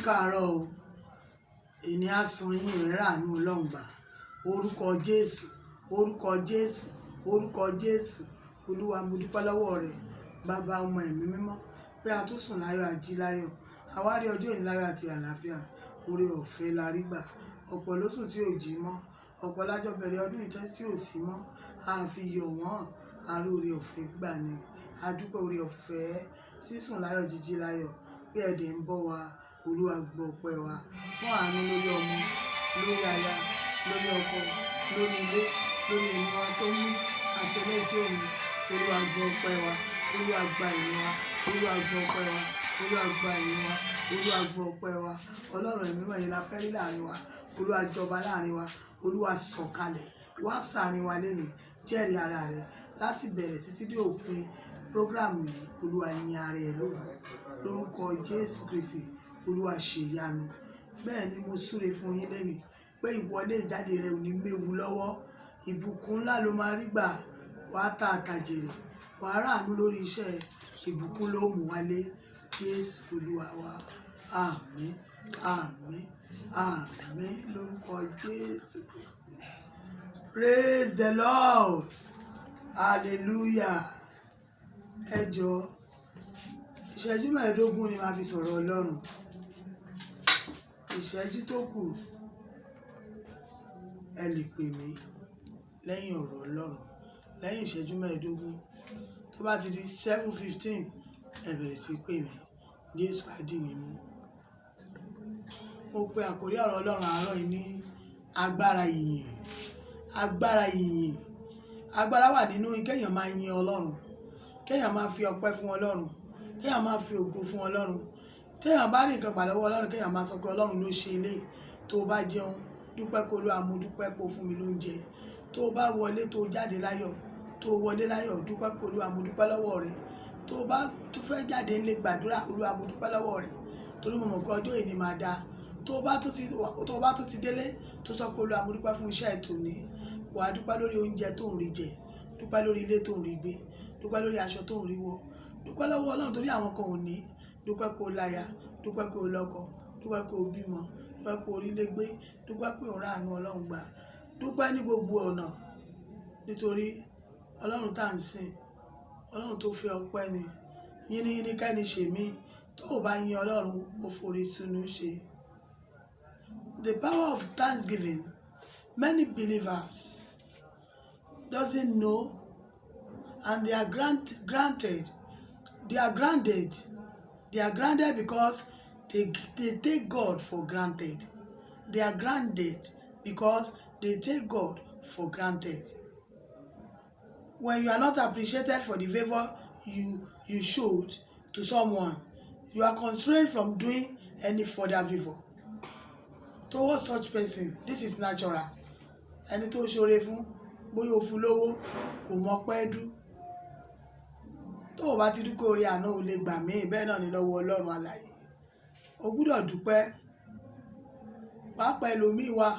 káàárọ̀ o. Èní á san yín ìrẹ́rà àánú Ọlọ́run gbà. Orúkọ Jésù, orúkọ Jésù, orúkọ Jésù. Olúwa mo dúpẹ́ lọ́wọ́ rẹ, Bàbá, ọmọ, ẹ̀mí mímọ́, pé a tún sùn láyọ̀, a jí láyọ̀. A wá rí ọjọ́ ìní láyọ̀ àti àlàáfíà. Oore ọ̀fẹ́ la rí gbà. Ọ̀pọ̀ ló sùn tí ò jí mọ́. Ọ̀pọ̀ lájọ bẹ̀rẹ̀ ọdún ìtẹ́ tí ò sí mọ́. A fi yọ̀ wọ́n. A rí oore ọ̀fẹ́ gbà ni. A dúpẹ́ oore ọ̀fẹ́ sísùn láyọ̀, jíjí láyọ̀. Pé ẹ̀dẹ̀ ń bọ̀ wá. Olúwa gbọ́ ọpẹ́ wa fún àánú lórí ọmọ, lórí aya, lórí ọkọ, lórí ilé, lórí ẹ̀mí wa tó mí àtẹlẹ́ tí ò ní. Olúwa gbọ́ ọpẹ́ wa. Olúwa gba ìyìn wa. Olúwa gbọ́ ọpẹ́ wa. Olúwa gba ìyìn wa. Olúwa gbọ́ ọpẹ́ wa. Ọlọ́run ẹ̀mí mímọ́ yẹn la fẹ́ rí láàrin wa. Olúwa jọba láàrin wa. Olúwa sọ̀kalẹ̀ wá ṣàárín wa lénìí. Jẹ́rìí ara rẹ̀ láti bẹ̀rẹ̀ títí dé òpin prógrámù yìí. Olúwa yin ara ẹ̀ lógo lórúkọ Jésù Kristi. Olúwa ṣe ìyanu. Bẹ́ẹ̀ ni mo súre fún yín lénìí pé ìwọlé ìjáde rẹ ò ní méwu lọ́wọ́. Ìbùkún ńlá ló máa rí gbà. Wàá ta àtàjèrè. Wàá ráàánú lórí iṣẹ́. Ìbùkún ló mú wálé. Jésù Olúwa wa. Àmín, àmín, àmín lórúkọ Jésù Kristi. Praise the Lord. Hallelujah. Ẹ jọ̀ọ́, ìṣẹ́jú mẹ́ẹ̀ẹ́dógún ni màá fi sọ̀rọ̀ Ọlọ́run. Ìṣẹ́jú tó kù ẹ lè pè mí lẹ́yìn ọ̀rọ̀ Ọlọ́run lẹ́yìn ìṣẹ́jú mẹ́ẹ̀ẹ́dógún. Tó bá ti di 7:15 ẹ bẹ̀rẹ̀ sí pè mí. Jésù á dì yín mú. Mo pe àkórí ọ̀rọ̀ Ọlọ́run àárọ̀ yìí ní agbára ìyìn. Agbára ìyìn. Agbára wà nínú kéèyàn máa yin Ọlọ́run, kéèyàn máa fi ọpẹ́ fún Ọlọ́run, kéèyàn máa fi ògo fún Ọlọ́run. Téèyàn bá rí nǹkan gbà lọ́wọ́ Ọlọ́run, kéèyàn máa sọ pé Ọlọ́run ló ṣe eléyìí. Tó o bá jẹun, dúpẹ́ pé Olúwa mo dúpẹ́ pé o fún mi lóúnjẹ. Tó o bá wọlé, tó o jáde láyọ̀, tó o wọlé láyọ̀, dúpẹ́ pé Olúwa mo dúpẹ́ lọ́wọ́ rẹ. Tó o bá tún fẹ́ jáde nílé, gbàdúrà, Olúwa mo dúpẹ́ lọ́wọ́ rẹ. Torí mo mọ̀ pé ọjọ́ ìní máa dáa. Tó o bá tún ti délé, tó sọ pé Olúwa mo dúpẹ́ fún iṣẹ́ ètò ní. Wà á dúpẹ́ lórí oúnjẹ tó ń rí jẹ, dúpẹ́ lórí ilé tó ń rí gbé, dúpẹ́ lórí aṣọ tó ń rí wọ̀. Dúpẹ́ lọ́wọ́ Ọlọ́run torí àwọn kan ò ní. Dúpẹ́ pé o láya, dúpẹ́ pé o lọ́kọ, dúpẹ́ pé o bímọ, dúpẹ́ pé o rí ilé gbé, dúpẹ́ pé o rí àánú Ọlọ́run gbà. Dúpẹ́ ní gbogbo ọ̀nà nítorí Ọlọ́run tá à ń sìn, Ọlọ́run tó fẹ́ ọpẹ́ ni. Yínníyínní kẹ́ni ṣe mí. Tó o bá yin Ọlọ́run, ó forí sunu ṣe. The power of thanksgiving, many believers doesn't know, and they are granted. They are grounded because they take God for granted. They are grounded because they take God for granted. When you are not appreciated for the favor you showed to someone, you are constrained from doing any further favor towards such person. This is natural. Ẹni tó ṣoore fún, bóyá o fún lówó, kò mọ̀ pẹ́ dú. Tó o bá ti dúpẹ́ orí àná, ò lè gbà mí. Bẹ́ẹ̀ náà ni lọ́wọ́ Ọlọ́run alààyè. O gbúdọ̀ dúpẹ́. Pàápàá ẹlòmíì wà,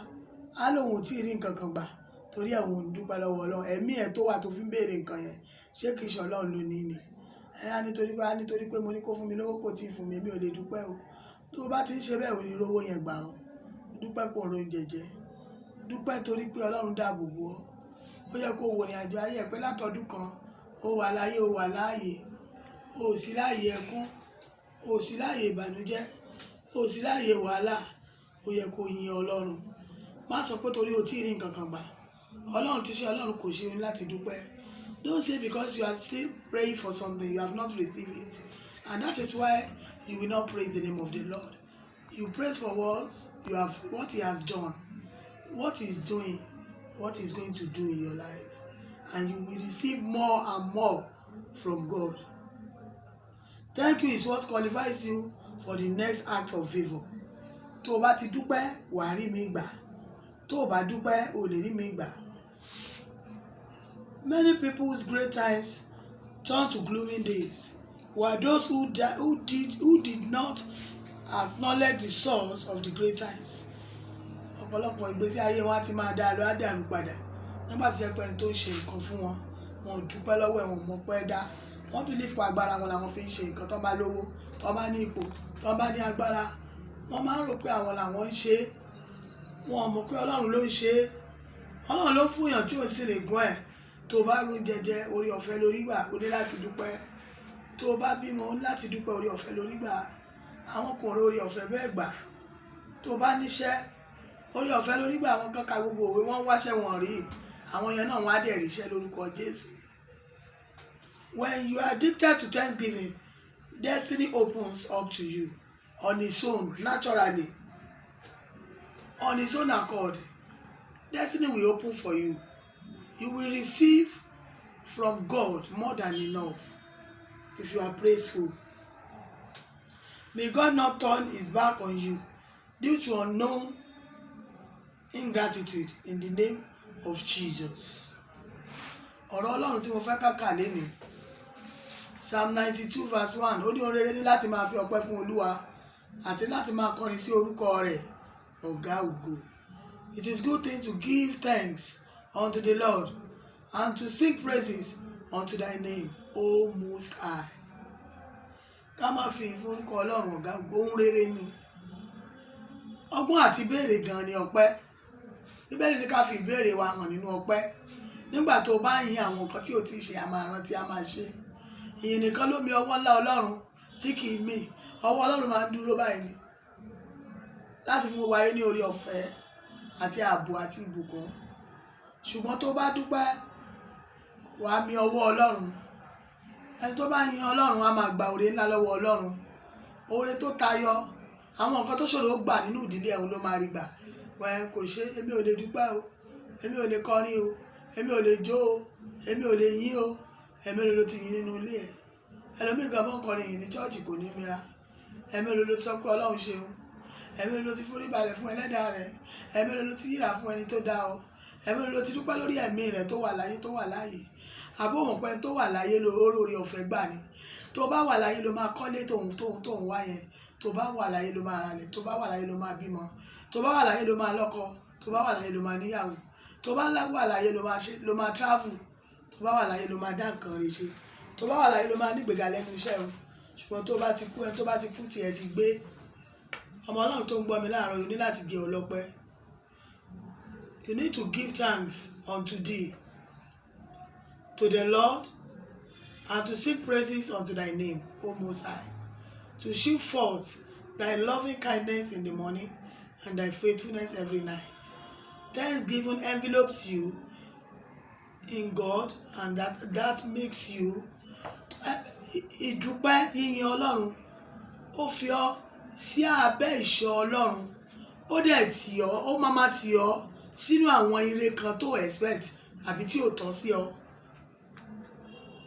á lóun ò tí ì rí nǹkan kan gbà torí ẹ̀ òun ò dúpẹ́ lọ́wọ́ Ọlọ́run. Ẹ̀mí ẹ̀ tó wà tó fi ń béèrè nǹkan yẹn, ṣé kìí ṣe Ọlọ́run ló ní ni? Nítorí pé mo ní kó fún mi lówó, kò tí ì fún mi, èmi ò lè dúpẹ́ o. Tó o bá ti ń ṣe bẹ́ẹ̀, ò ní rówó yẹn gbà o. Dúpẹ́ pé òun oúnjẹ jẹ. Dúpẹ́ torí pé Ọlọ́run dáàbò bò ọ́. Ó yẹ kó wo ìrìnàjò ayé ẹ pé látọdún kan ó wà láyé, ó wà láàyè. O ò sí láàyè ẹkún, o ò sí láàyè ìbànújẹ́, o ò sí láàyè wàhálà. Ó yẹ kó yin Ọlọ́run. Má sọ pé torí o tí ì rí nǹkan kan gbà. Ọlọ́run ti ṣe, Ọlọ́run kò ṣe, o ní láti dúpẹ́. Don't say because you are still praying for something, you have not received it. And that is why you will not praise the name of the Lord. You praise for what He has done, what He is doing, what He is going to do in your life. And you will receive more and more from God. Thank you is what qualifies you for the next act of favor. Tó o bá ti dúpẹ́, wà á rí mi gbà. Tó o bá dúpẹ́, o lè rí mi gbà. Many people's great times turn to gloomy days, while those who did not acknowledge the source of the great times. Ọ̀pọ̀lọpọ̀ ìgbésí ayé wọn ti máa dá lọ, á dàrú padà. Nígbà tí ẹni tó ń ṣe nǹkan fún wọn, wọn ò dúpẹ́ lọ́wọ́ ẹ̀, wọn ò mọ̀ pé dá. Wọ́n believe fún agbára wọn làwọn fi ń ṣe nǹkan. Tó bá lówó, tó bá ní ipò, tó bá ní agbára, wọ́n máa ń rò pé àwọn làwọn ń ṣe é, wọn ò mọ̀ pé Ọlọ́run ló ń ṣe é. Ọlọ́run ló fún èèyàn tí ò sì lè gún ẹ̀. Tó bá rún jẹjẹ, orí ọ̀fẹ́ lórí gbà, o ní láti dúpẹ́. Tó bá bímọ, o ní láti dúpẹ́, orí ọ̀fẹ́ lórí gbà. Àwọn kò rí orí ọ̀fẹ́ bẹ́ẹ̀ gbà. Tó bá níṣẹ́, orí ọ̀fẹ́ lórí gbà. Àwọn kan ka gbogbo òwe, wọ́n wáṣẹ́ wọn rí. Àwọn yẹn náà wọ́n á dẹ̀ ríṣẹ́ lórúkọ Jésù. When you are addicted to thanksgiving, destiny opens up to you on its own, naturally. On its own accord, destiny will open for you. You will receive from God more than enough if you are praiseful. May God not turn his back on you due to unknown ingratitude in the name of Jesus. Ọ̀rọ̀ Ọlọ́run tí mo fẹ́ kàkà lénìí. Psalm 92 verse 1. Ó ní ohun rere ní láti máa fi ọpẹ́ fún Olúwa àti láti máa kọrin sí orúkọ rẹ̀, ọ̀gá ògo. It is good thing to give thanks unto the Lord and to sing praises unto thy name, O Most High. Ká máa fi ìfún orúkọ Ọlọ́run ọ̀gá ògo, ohun rere ni. Ọgbọ́n àti ìbéèrè gan ni ọpẹ́. Bíbélì ní ká fi ìbéèrè wa hàn nínú ọpẹ́. Nígbà tó bá yin àwọn nǹkan tí ò tí ì ṣe, a máa rántí, a máa ṣe. Ìyìn nìkan ló mi ọwọ́ ńlá Ọlọ́run tí kì í mì. Ọwọ́ Ọlọ́run máa ń dúró báyìí ni láti fún gbogbo ayé ní orí ọ̀fẹ́ àti ààbò àti ìbùkún. Ṣùgbọ́n tó bá dúpẹ́, wàá mi ọwọ́ Ọlọ́run. Ẹni tó bá yin Ọlọ́run á máa gba oore ńlá lọ́wọ́ Ọlọ́run. Oore tó tayọ àwọn nǹkan tó ṣòro gbà nínú ìdílé ẹ̀hún ló máa rí gbà. Wẹ́n kò ṣe, èmi ò lè dúpẹ́ o, èmi ò lè kọrin o, èmi ò lè jó o, èmi ò lè yìn o. Ẹ̀mí ló ti yìn nínú ilé ẹ̀. Ẹlòmíì gan bọ́ kọrin yìn ní chọ́ọ̀chì kò ní mira. Ẹ̀mí ló ti sọ pé Ọlọ́run ṣeun. Ẹ̀mí ló ti forí balẹ̀ fún ẹlẹ́dàá rẹ̀. Ẹ̀mí ló ti yíra fún ẹni tó dá ọ. Ẹ̀mí ló ti dúpẹ́ lórí ẹ̀mí rẹ̀ tó wà láyé, tó wà láàyè. Àbó mọ̀ pé tó wà láyé lórí ọ̀fẹ́ gbà ni. Tó bá wà láyé ló máa kọ́lé tóun wá yẹn. Tó bá wà láyé ló máa ralẹ̀. Tó bá wà láyé ló máa bímọ. Tó bá wà láyé ló máa lọ́kọ. Tó bá wà láyé ló máa níyàwó. Tó bá wà láyé ló máa travel. Tó bá wà láyé ló máa dá nǹkan rẹ̀ ṣe. Tó bá wà láyé ló máa nígbèga lẹ́nu iṣẹ́ o. Ṣùgbọ́n tó bá ti kú, ẹni tó bá ti kú tiẹ̀ ti gbé. Ọmọ Ọlọ́run tó ń gbọ́ mi láàárọ̀ yìí ní láti jẹ́ ọlọ́pẹ́. You need to give thanks unto thee, to the Lord, and to sing praises unto thy name, O Most High, to shew forth thy loving kindness in the morning and thy faithfulness every night. Thanksgiving envelopes you in God, and that makes you ìdúpẹ́ yíyin Ọlọ́run. Ó fi ọ́ sí abẹ́ ìṣọ́ Ọlọ́run. Ó dẹ̀ tì ọ́, ó máa tì ọ́ sínú àwọn ire kan tó expect àbí tí ò tọ́ sí ọ.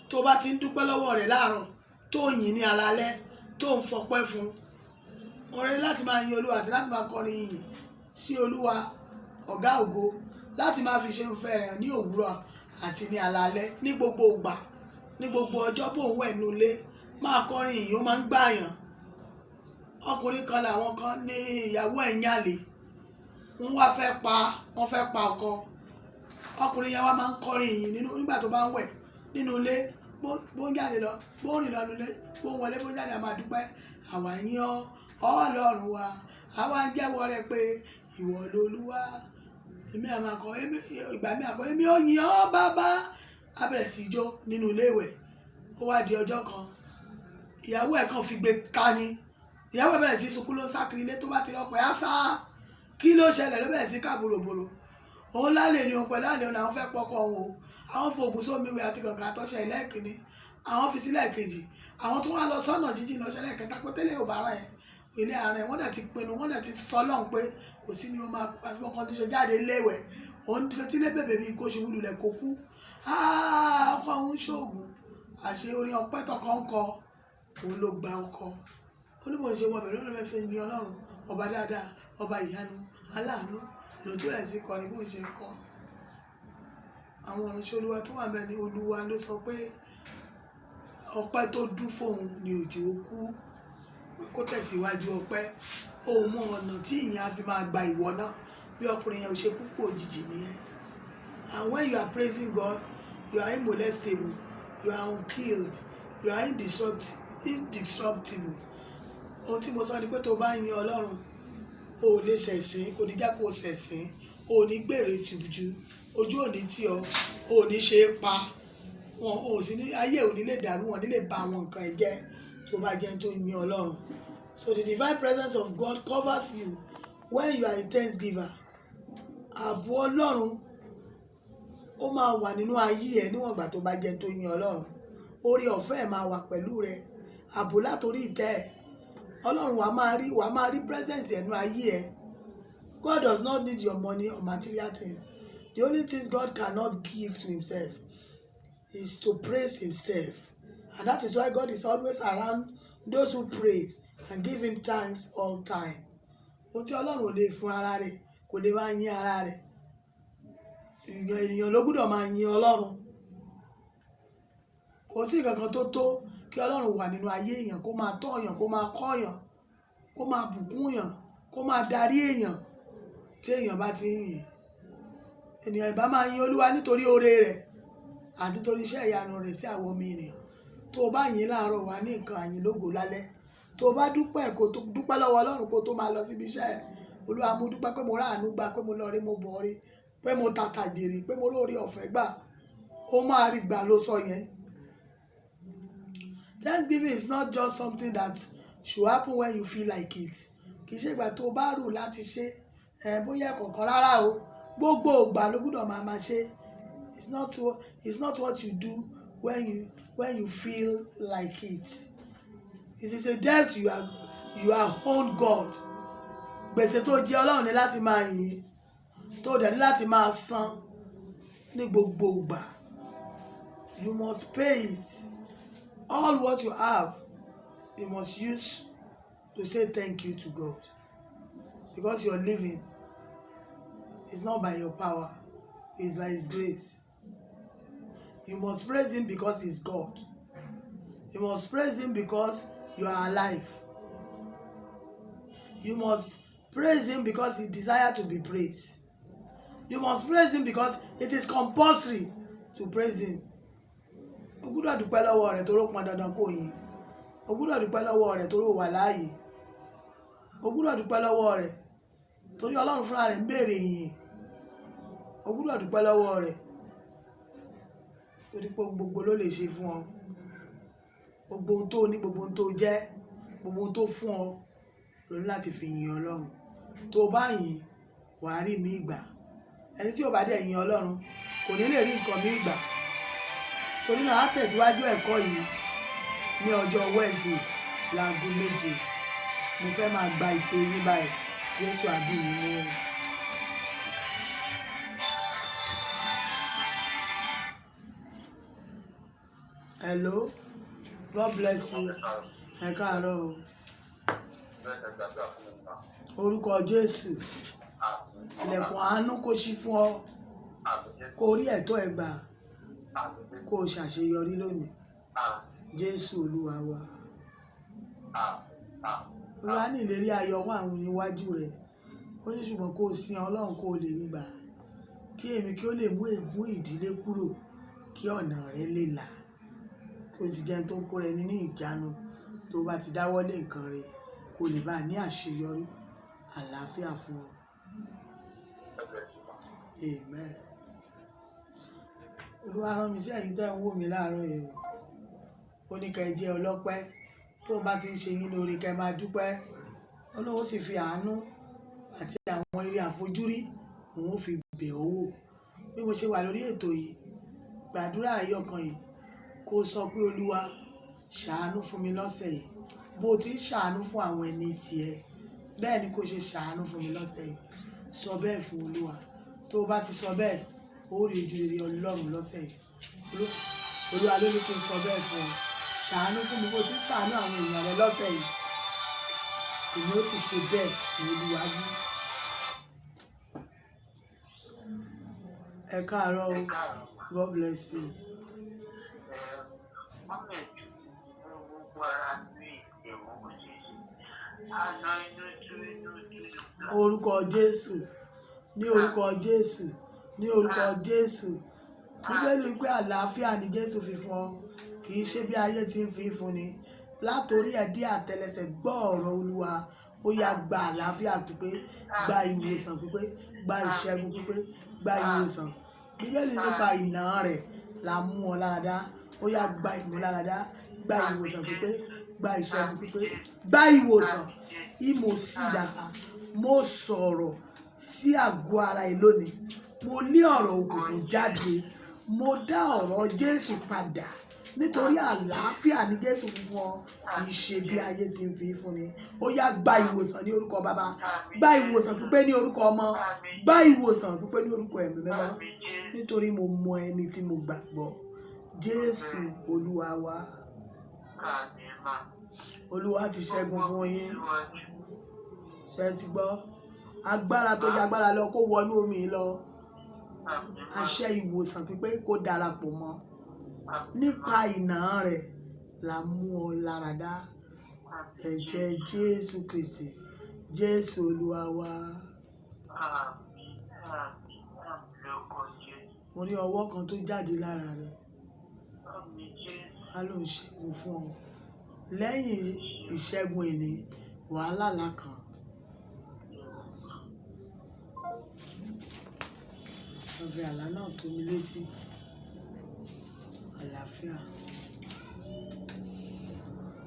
Tó bá ti ń dúpẹ́ lọ́wọ́ rẹ̀ láàárọ̀, tó yìn ní alaalẹ́, tó ń fọpẹ́ fún. Ọ̀rẹ́ láti máa yin Olúwa àti láti máa kọrin ìyìn sí Olúwa ọ̀gá ògo, láti máa fi ṣe ìfẹ́ rẹ̀ ní òwúrọ̀ àti ní alaalẹ́, ní gbogbo ìgbà, ní gbogbo ọjọ́ bó ń wẹ̀ nínú ilé, máa kọrin ìyìn, ó máa ń gbààyàn. Ọkùnrin kan làwọn kan ní ìyàwó ẹ̀ ń yàlè. Wọ́n fẹ́ pa ọkọ. Ọkùnrin yẹn wá máa ń kọrin ìyìn nígbà tó bá ń wẹ̀ nínú ilé, bó ń jáde lọ, bó ń rìn lọ nínú ilé, bó ń wọlé, bó ń jáde, a máa dúpẹ́. Àwa yìn ọ́ Ọlọ́run wa, àwa ń jẹ́wọ́ rẹ̀ pé ìwọ lolúwa. Ìgbà mi àkọ́, èmi ò yìn ọ́ bàbá. A bẹ̀rẹ̀ sí jó nínú ilé ìwẹ̀. Ó wá di ọjọ́ kan, ìyàwó ẹ̀ kan fi gbé ká ní. Ìyàwó ẹ̀ bẹ̀rẹ̀ sí sunkún, ló ń sá kiri ilé. Tó bá ti lọ́pọ̀ ẹ̀ á sá. Kí ló ṣẹlẹ̀? Ló bẹ̀rẹ̀ sí ká bòròbòrò. Òun lálẹ́ ni òun pẹ̀lú àlè òun làwọn fẹ́ pọkọ òun o. Àwọn fòògùn sómi ìwé àti kànkàn àtọ́ṣe ẹlẹ́ẹ̀kìnní. Àwọn fi sílẹ̀ kejì. Àwọn tó wá lọ sọ́nà jíjìn lọ ṣẹlẹ̀ kẹta pé tẹ́lẹ̀ ò bá ara ẹ̀. Ilé ara ẹ̀ wọ́n dẹ̀ ti pinnu, wọ́n dẹ̀ ti sọ lọ́hùn pé kò sí ni ó máa kú àfi ọkàn tó ṣe jáde léèwẹ̀. Òun fetí lé bèbè mi kó ṣubú lulẹ̀ kó kú. Ọkọ òun ṣoògùn. Àṣé orin ọpẹ́ tọkọ ń kọ, òun ló gba ọkọ. Ó ní bó ṣe wọ bẹ̀rẹ̀ ló fẹ́ ní Ọlọ́run, ọba dáadáa, ọba ìyanu, aláàánú, lójú rẹ̀ sí kọrin bó ṣe ń kọ. Àwọn ìránṣẹ́ Olúwa tó wà bẹ́ẹ̀ ni Olúwa ló sọ pé ọpẹ́ tó dún fóun ni òjò kú, kó tẹ̀síwájú ọpẹ́. Ó mú ọ̀nà tí ìyẹn á fi máa gba ìwọ náà, bí ọkùnrin yẹn ò ṣe kú kú òjijì nìyẹn. And when you are praising God, you are immolestable, you are unkilled, you are indestructible. Ohun tí mo sọ ni pé tó bá yin Ọlọ́run, o ò lè ṣẹ̀sìn, kò ní jẹ́ kó ṣẹ̀sìn, o ò ní gbèrè ìtìjú, ojú ò ní tì ọ́, o ò ní ṣe é pa, wọn ò sí ní ayé ò ní lè dàrú, wọn ní lè ba àwọn nǹkan ẹ̀ jẹ́ tó bá jẹ́ tó yin Ọlọ́run. So the divine presence of God covers you when you are a thanksgiver. Ààbò Ọlọ́run ó máa wà nínú ayé ẹ níwọ̀n ìgbà tó bá jẹ́ tó yin Ọlọ́run. Oore ọ̀fẹ́ ẹ̀ máa wà pẹ̀lú rẹ. Ààbò látòrí ìtẹ́ ẹ̀. Ọlọ́run wàá máa rí presence ẹ̀ nínú ayé ẹ. God does not need your money or material things. The only things God cannot give to himself is to praise himself. And that is why God is always around those who praise and give him thanks all time. Ohun tí Ọlọ́run ò lè fún ara rẹ̀ kò lè máa yin ara rẹ̀. Ènìyàn ló gbọ́dọ̀ máa yin Ọlọ́run. Kò sí nǹkan kan tó tó kí Ọlọ́run wà nínú ayé èèyàn, kó máa tọ́ èèyàn, kó máa kọ́ èèyàn, kó máa bùkún èèyàn, kó máa darí èèyàn tí èèyàn bá ti ń yìn. Ènìyàn ìbá máa yin Olúwa nítorí oore rẹ̀ àti torí iṣẹ́ ìyanu rẹ̀ sí àwọn ọmọ ènìyàn. Tó o bá yìn láàárọ̀ wá ní nǹkan àyìn lógo lálẹ́. Tó o bá dúpẹ́ kó tó dúpẹ́ lọ́wọ́ Ọlọ́run kó tó máa lọ síbi iṣẹ́ ẹ̀. Olúwa mo dúpẹ́ pé mo ráàánú gbà, pé mo lọ rí mo bọ̀ rí, pé mo tàtà jèrè, pé mo lóore ọ̀fẹ́ gbà. Ó máa rí gbà ló sọ yẹn. Thanksgiving is not just something that should happen when you feel like it. Kì í ṣe ìgbà tó o bá rò láti ṣe bóyá ẹ̀kọ̀ọ̀kan rárá o. Gbogbo ìgbà ló gbọ́dọ̀ máa ṣe. It's not what you do when you feel like it. It is a debt you are owed God. Gbèsè tó jẹ Ọlọ́run ní láti máa yìn, tó dẹ̀ ní láti máa san ní gbogbo ìgbà. You must pay it. All what you have, you must use to say thank you to God. Because your living is not by your power, it's by his grace. You must praise him because he's God. You must praise him because you are alive. You must praise him because he desires to be praised. You must praise him because it is compulsory to praise him. O gbọ́dọ̀ dúpẹ́ lọ́wọ́ rẹ̀ torí ó pọn dandan kó yìn. O gbọ́dọ̀ dúpẹ́ lọ́wọ́ rẹ̀ torí ó wà láàyè. O gbọ́dọ̀ dúpẹ́ lọ́wọ́ rẹ̀ torí Ọlọ́run fúnra rẹ̀ ń béèrè ìyìn. O gbọ́dọ̀ dúpẹ́ lọ́wọ́ rẹ̀ torí pé gbogbo ló lè ṣe fún ọ. Gbogbo ohun tó ní, gbogbo ohun tó jẹ́, gbogbo ohun tó fún ọ ló ní láti fi yìn Ọlọ́run. Tó o bá yìn, wàá rí mi gbà. Ẹni tí ò bá dẹ̀ yìn Ọlọ́run kò ní lè rí nǹkan mi gbà. Torí náà á tẹ̀síwájú ẹ̀kọ́ yìí ní ọjọ́ Wednesday láago 7. Mo fẹ́ máa gba ìpè yín báyìí. Jésù á dì yín mú. Hello, God bless you. Ẹ káàárọ̀ o. Orúkọ Jésù. Ilẹ̀kùn àánú kó ṣí fún ọ. Kó rí ẹ̀tọ́ ẹ gbà. Kó o ṣàṣeyọrí lónìí. Jésù Olúwa wa. Olúwa ní ìlérí ayọ̀ wà níwájú rẹ̀. Ó ní ṣùgbọ́n kó o sin Ọlọ́run kó o lè rí gbà. Kí èmi kí ó lè mú ègún ìdílé kúrò, kí ọ̀nà rẹ lè là. Kí o sì jẹ́ tó kó rẹ ní ìjánu tó bá ti dáwọ́lé nǹkan rẹ kó lè bá ní àṣeyọrí. Àlàáfíà fún ọ. Amen. Olúwa rán mi sí ẹ̀yin tẹ́ ń wò mí láàárọ̀ yìí. Ó ní kẹ́ ẹ jẹ́ ọlọ́pẹ́. Tó bá ti ń ṣe yín lóore kẹ́ máa dúpẹ́. Ọlọ́run ó sì fi àánú àti àwọn ire àfojúrí òun ó fi bẹ̀ ọ́ wò. Bí mo ṣe wà lórí ètò yìí, gbàdúrà ayọ̀kan yìí kó sọ pé Olúwa ṣàánú fún mi lọ́sẹ̀ yìí. Bó o ti ń ṣàánú fún àwọn ẹni tiẹ̀, bẹ́ẹ̀ ni kó ṣe ṣàánú fún mi lọ́sẹ̀ yìí. Sọ bẹ́ẹ̀ fún Olúwa. Tó o bá ti sọ bẹ́ẹ̀, ó rí ojú rere Ọlọ́run lọ́sẹ̀ yìí. Olúwa ló ní kí n sọ bẹ́ẹ̀ fún ọ. Ṣàánú fún mi bó o ti ń ṣàánú àwọn èèyàn rẹ lọ́sẹ̀ yìí. Èmi ó sì ṣe bẹ́ẹ̀ ní Olúwa wí. Ẹ káàárọ̀ o. God bless you. Orúkọ Jésù, ní orúkọ Jésù, ní orúkọ Jésù. Bíbélì pé àlàáfíà ni Jésù fi fún ọ, kì í ṣe bí ayé ti ń fi fún ni. Látorí ẹ̀ dé àtẹ́lẹsẹ̀ gbọ́ ọ̀rọ̀ Olúwa. ó yá gba àlàáfíà pípé, gba ìwòsàn pípé, gba ìṣẹ́gun pípé, gba ìwòsàn. Bíbélì nípa ìnà rẹ̀ la mú ọ láradá. Ó yá gba ìmúláradá, gba ìwòsàn pípé, gba ìṣẹ́gun pípé, gba ìwòsàn. Ìmọ̀sídà, mo sọ̀rọ̀ sí àgọ́ ara ẹ lónìí. Mo lé ọ̀rọ̀ òkùnkùn jáde. Mo dá ọ̀rọ̀ Jésù padà. Nítorí àlàáfíà ni Jésù fún ọ, kì í ṣe bí ayé ti ń fi fún ni. Ó yá gba ìwòsàn ní orúkọ Baba, gba ìwòsàn pípé ní orúkọ Ọmọ, gba ìwòsàn pípé ní orúkọ Ẹ̀mí Mímọ́. Nítorí mo mọ ẹni tí mo gbàgbọ́. Jésù Olúwa wa. Olúwa ti ṣẹ́gun fún yín. Ṣé ti gbọ́? Agbára tó jẹ́ agbára lọ kó wọnú omi lọ. Àṣẹ ìwòsàn pípé kó darapọ̀ mọ́. Nípa ìnà rẹ̀ la mú ọ láradá. Ẹ̀jẹ̀ Jésù Kristi, Jésù Olúwa wa. Mo rí ọwọ́ kan tó jáde lára rẹ̀. A ló ń ṣẹ́gun fún ọ. Lẹ́yìn ìṣẹ́gun ìní, wàhálà ńlá kan. Mo fi àlá náà tó mi létí. Àlàáfíà.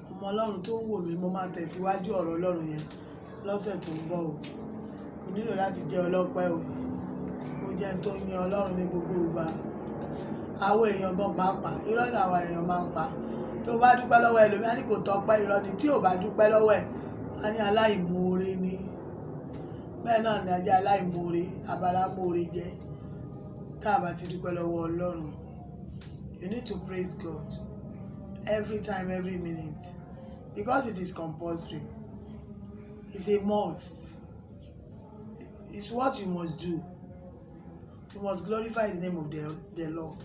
Ọmọ Ọlọ́run tó ń wò mí, mo máa tẹ̀síwájú ọ̀rọ̀ Ọlọ́run yẹn lọ́sẹ̀ tó ń bọ̀ o. O nílò láti jẹ́ ọlọ́pẹ́ o. Ó jẹ́ ẹni tó yin Ọlọ́run ní gbogbo ìgbà. Àwọn èèyàn gan pàápàá, irọ́ ni àwọn èèyàn máa ń pa. Tó bá dúpẹ́ lọ́wọ́ ẹlòmíràn ní kò tọ́pẹ́, irọ́ ni. Tí ò bá dúpẹ́ lọ́wọ́ ẹ̀, a ní aláìmoore ni. Bẹ́ẹ̀ náà ni ajá aláìmoore, abalámoore jẹ́. Tá a bá ti dúpẹ́ lọ́wọ́ Ọlọ́run. You need to praise God every time, every minute, because it is compulsory. It's a must. It's what you must do. You must glorify the name of the Lord,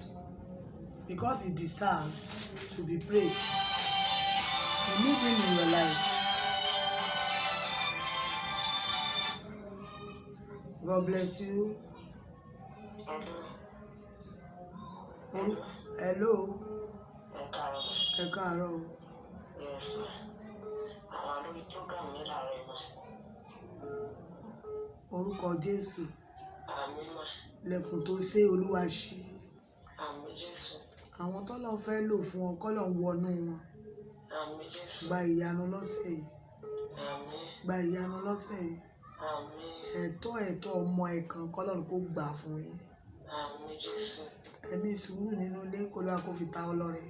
because He deserves to be praised. You need Him in your life. God bless you. Hello. Ẹ káàárọ̀. Orúkọ Jésù. Lẹ̀kùn tó sé Olúwa ṣí. Àwọn tọ́lọ́run fẹ́ lò fún ọ, kọ́lọ́run wọnú wọn. Gba ìyanu lọ́sẹ̀ yìí. Gba ìyanu lọ́sẹ̀ yìí. Ẹ̀tọ́ ọmọ ẹ̀kan kọ́lọ́run kó gbà fún yín. Ẹ̀mí sùúrù nínú ilé kó lọ́wọ́ kó fi ta ọ lọ́rẹ.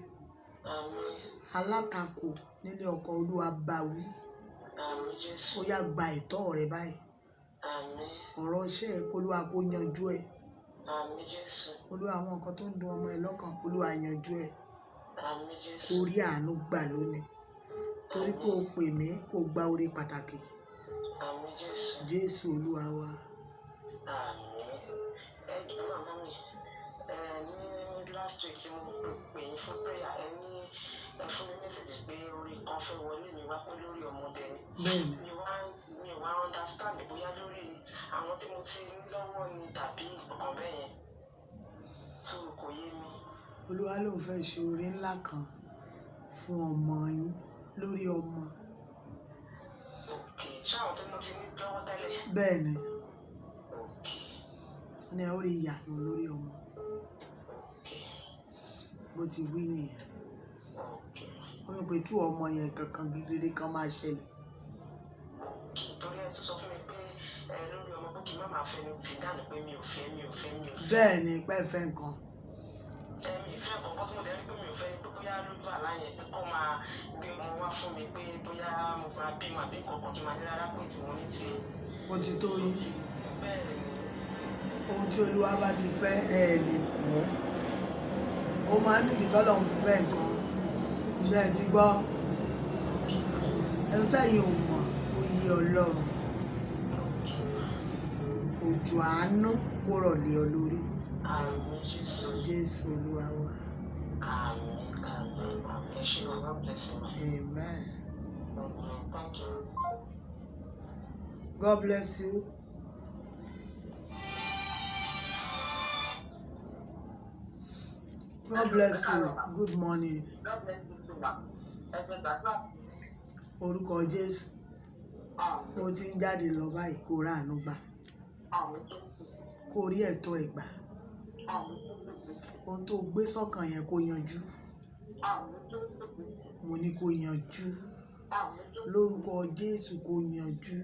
Alátakò nílé ọkọ Olúwa bá wí. Ó yá gba ẹ̀tọ́ rẹ báyìí. Ọ̀rọ̀ iṣẹ́ kó lọ́wọ́ kó yanjú ẹ̀. Olúwa àwọn nǹkan tó ń dùn ọmọ ẹ lọ́kàn, Olúwa yanjú ẹ̀. Kó rí àánú gbà lónìí. Torí pé o pè mí kó gba oore pàtàkì. Jésù Olúwa wa. Last week mo pè yín fún prayer, ẹ ní ẹ fún mi message pé orí kan fẹ́ wọlé mi wá pé lórí ọmọdé ni. Bẹ́ẹ̀ni. Mi wá understand bóyá lórí àwọn tí mo ti ní lọ́wọ́ ni tàbí ọ̀kan bẹ́ẹ̀ yẹn. So kò yé mi. Olúwa ló ń fẹ́ ṣe oore ńlá kan fún ọmọ yín lórí ọmọ. Ṣé àwọn tí mo ti ní lọ́wọ́ tẹ́lẹ̀? Bẹ́ẹ̀ni. Ní ẹ ó rí ìyanu lórí ọmọ. Bó ti wí nìyẹn. Wọ́n mọ̀ pé tú ọmọ yẹn kankan gidi kan máa ṣẹlẹ̀. Torí ẹ tún sọ fún mi pé lórí ọmọ pé kí n má máa fẹ́ ní ti dáná pé mi ò fẹ́. Bẹ́ẹ̀ ni pẹ́ fẹ́ nǹkan. Mi fẹ́ kankan tí mo dẹ̀ rí pé mi ò fẹ́ pé bóyá lójú àlá yẹn pé kó máa gbé wọn wá fún mi pé bóyá mo máa bímọ àbí kankan kí n máa ní rárá pé tí wọ́n ní tí. Ó ti tó yín. Bẹ́ẹ̀ ni. Ohun tí Olúwa bá ti fẹ́ ẹ lè kọ́. Ó máa ń nídìí tọ́lọ́run fi fẹ́ nǹkan. Ṣé ẹ ti gbọ́? Ẹni tẹ́yìn ò mọ̀ oyè Ọlọ́run. Òjò àánú kó rọ̀ lé ọ lórí. Jésù Olúwa wa. Amen. God bless you. God bless you. Good morning. Orúkọ Jésù. Mo ti ń jáde lọ báyìí kó ráàánú gbà. Kó rí ẹ̀tọ́ ẹ̀ gbà. Ohun tó gbé sọ́kàn yẹn kó yanjú. Mo ní kó yanjú. Lórúkọ Jésù kó yanjú.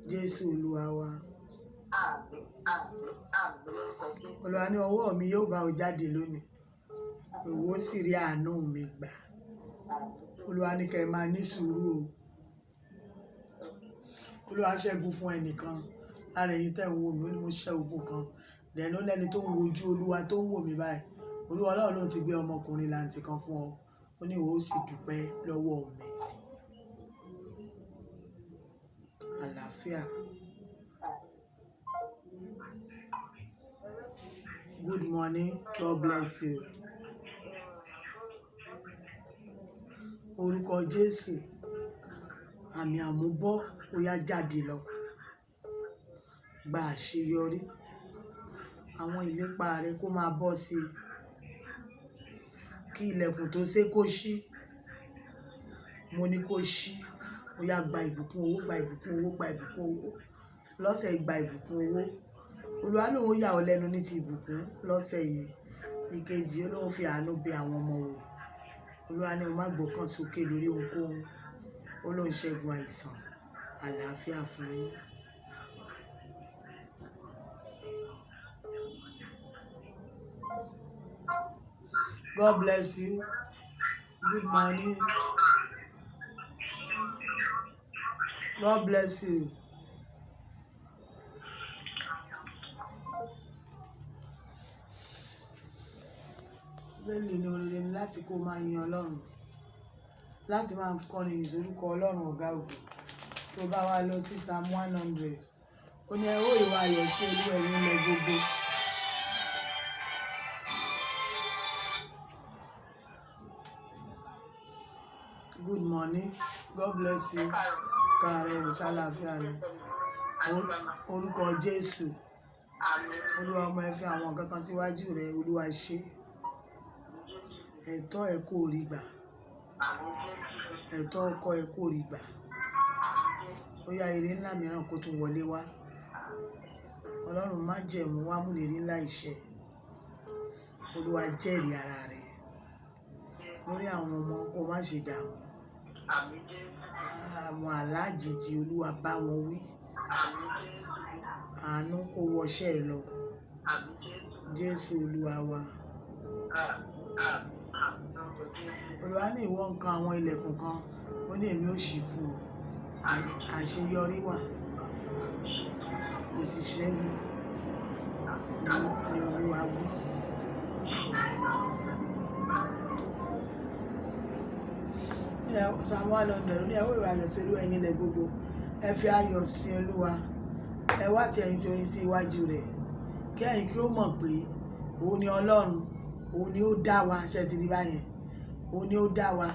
Jésù Olúwa wa. Olúwa ní ọwọ́ mi yóò bá ọ jáde lónìí. Ìwọ sì rí àánú mi gbà. Olúwa ní kẹ́ ẹ máa ní sùúrù o. Olúwa ṣẹ́gun fún ẹnìkan lára ẹ̀yin tẹ́ ń wò mí. Ó ní mo ṣẹ́ ogun kan. Dẹ̀nú lẹ́ni tó ń wojú Olúwa tó ń wò mí báyìí. Olúwa Ọlọ́run ló ti gbé ọmọkùnrin làǹtì kan fún ọ. Ó ní ìwọ ó sì dúpẹ́ lọ́wọ́ mi. Àlàáfíà. Good morning. God bless you. Orúkọ Jésù. Àmì àmúbọ́ ó yá jáde lọ. Gba àṣeyọrí. Àwọn ìlépa rẹ kó máa bọ́ sí i. Kí ilẹ̀kùn tó ṣe kó ṣí. Mo ní kó ṣí. Ó yá gba ìbùkún owó, gba ìbùkún owó, gba ìbùkún owó. Lọ́sẹ̀ gba ìbùkún owó. Olúwa lóun ó yà ọ́ lẹ́nu ní ti ìbùkún lọ́sẹ̀ yìí. Ìkejì Olúwa fi àánú bẹ àwọn ọmọ wò. Olúwa ní o má gbọ́kàn sókè lórí ohunkóhun. Ó lóun ṣẹ́gun àìsàn. Àlàáfíà fún yín. God bless you. Good morning. God bless you. Bẹ́ẹ̀ni ni oríire ni láti kó máa yin Ọlọ́run. Láti máa kọrin ìsorúkọ Ọlọ́run ọ̀gá ògo. Tó bá wá lọ sí Psalm 100. Ó ní ẹ ó ìwà ayọ̀ sí Olúwa ẹ̀yin ilẹ̀ gbogbo. Good morning. God bless you. Kàárọ̀ ìṣàlàáfíà ni. Orúkọ Jésù. Olúwa ọmọ ẹ fi àwọn nǹkan kan síwájú rẹ. Olúwa ṣe. Ẹ̀tọ́ ẹ kó rí gbà. Ẹ̀tọ́ ọkọ ẹ kó rí gbà. Ó yá ire ńlá mìíràn kó tún wọlé wá. Ọlọ́run má jẹ̀mú wá mú ìlérí ńlá ìṣẹ. Olúwa jẹ́rìí ara rẹ̀. Lórí àwọn ọmọ kó má ṣe dààmú. Àwọn alájìjì Olúwa bá wọn wí. Àánú kó wọṣẹ́ ẹ lọ. Jésù Olúwa wa. Olúwa ní ìwọ nǹkan àwọn ilẹ̀kùn kan. Ó ní èmi ó ṣí fún ọ. Àṣeyọrí wà. Kò sì ṣẹ́gun ní Olúwa wí. Psalm 100 ní ẹ ó ìwà ayọ̀ sí Olúwa ẹ̀yin ilẹ̀ gbogbo. Ẹ fi ayọ̀ sí Olúwa. Ẹ wá ti ẹ̀yin tí orin sí iwájú rẹ̀. Kí ẹ̀yin kí ó mọ̀ pé òun ni Ọlọ́run. Òun ni ó dá wa. Ṣé ti rí báyẹn? Òun ni ó dá wa.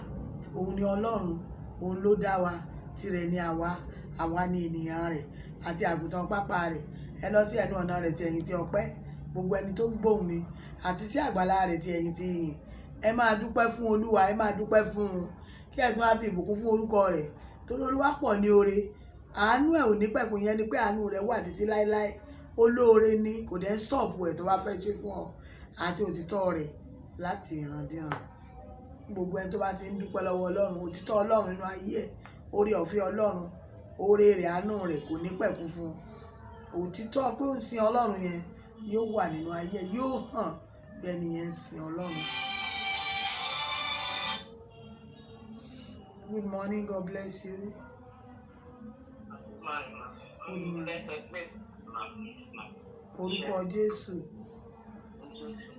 Òun ni Ọlọ́run. Òun ló dá wa. Tirẹ̀ ni àwa. Àwa ni ènìyàn rẹ̀ àti àgùntàn pápá rẹ̀. Ẹ lọ sí ẹnu ọ̀nà rẹ̀ ti ẹ̀yin tí ọpẹ́. Gbogbo ẹni tó gbóhùn mi àti sí àgbàlá rẹ̀ ti ẹ̀yin tí ìyìn. Ẹ máa dúpẹ́ fún Olúwa. Ẹ máa dúpẹ́ fún un. Kí ẹ sì máa fi ìbùkún fún orúkọ rẹ̀. Torí Olúwa pọ̀ ní oore. Àánú ẹ̀ ò ní pẹ̀kun. Yẹn ni pé àánú rẹ̀ wà títí láéláé. Olóore ni. Kò dẹ̀ stop ẹ̀ tó bá fẹ́ ṣe fún ọ. Àti òtítọ́ rẹ̀ láti ìrandíran. Gbogbo ẹni tó bá ti ń dúpẹ́ lọ́wọ́ Ọlọ́run. Òtítọ́ Ọlọ́run nínú ayé ẹ̀. Oore ọ̀fẹ́ Ọlọ́run. Oore rẹ̀ àánú rẹ̀ kò ní pẹ̀kun fún un. Òtítọ́ pé ó ń sin Ọlọ́run yẹn yóò wà nínú ayé ẹ̀. Yóò hàn bí ẹni yẹn ń sin Ọlọ́run. Good morning. God bless you. Good morning. Orúkọ Jésù.